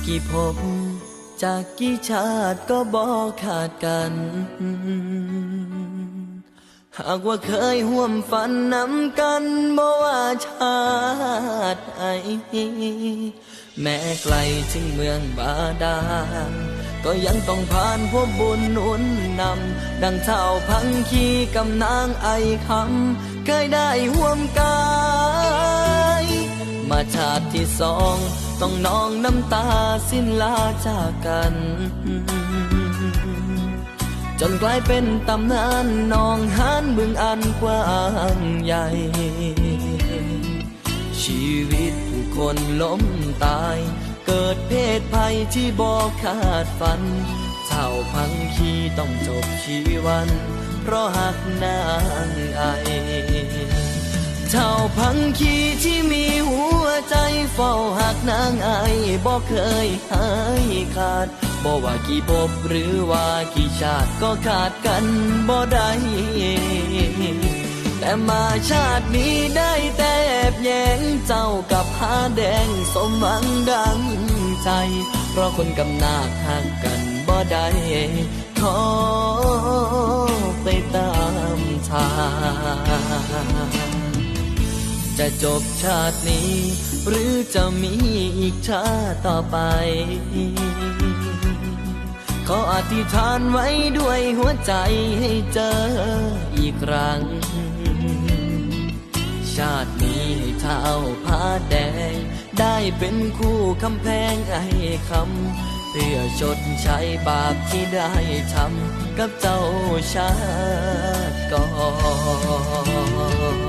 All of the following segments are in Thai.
กี่ภพจากกี่ชาติก็บ่ขาดกันหากว่าเคยห่วมฝันนำกันบ่ว่าชาติไหนแม้ไกลถึงเมืองบาดาลก็ยังต้องผ่านพวกบุญหนุนนำดังเท่าพังคีกับนางไอคำเคยได้ห่วมกายมาชาติที่สองต้องนองน้ำตาสิ้นลาจากกันจนกลายเป็นตำนานนองหานบึงอันกว้างใหญ่ชีวิตผู้คนล้มตายเกิดเพศภัยที่บอกขาดฝันเท่าพังคีต้องจบชีวันเพราะหักนางไอเท่าพังคีที่มีหัวใจเฝ้าหักนางไอบอกเคยหายขาดบ่ว่ากี่ภพหรือว่ากี่ชาติก็ขาดกันบ่ได้แต่มาชาตินี้ได้แต่แอบแย้งเจ้ากับหาแดงสมหวังดังใจเพราะคนกับนาคหักกันบ่ได้ขอไปตามทางจะจบชาตินี้หรือจะมีอีกชาติต่อไปขออธิษฐานไว้ด้วยหัวใจให้เจออีกครั้งชาตินี้ให้เท้าผ้าแดงได้เป็นคู่คำแพงไอ้คำเพื่อชดใช้บาปที่ได้ทำกับเจ้าชาติก่อน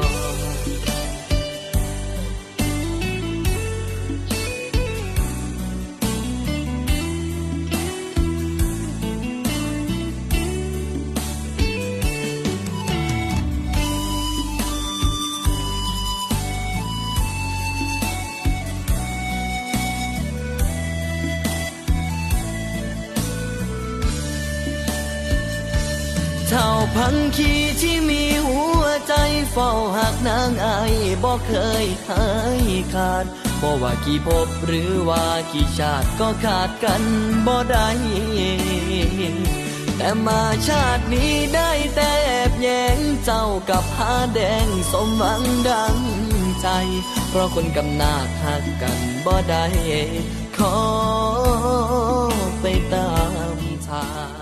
เท่าพังคีที่มีหัวใจเฝ้าหักนางไอบอกเคยหายขาดบ่ว่ากี่ภพหรือว่ากี่ชาติก็ขาดกันบ่ได้แต่มาชาตินี้ได้แต่แอบแย้งเจ้ากับหาแดงสมหวังดังใจเพราะคนกับนาคหักกันบ่ได้ขอไปตามทาง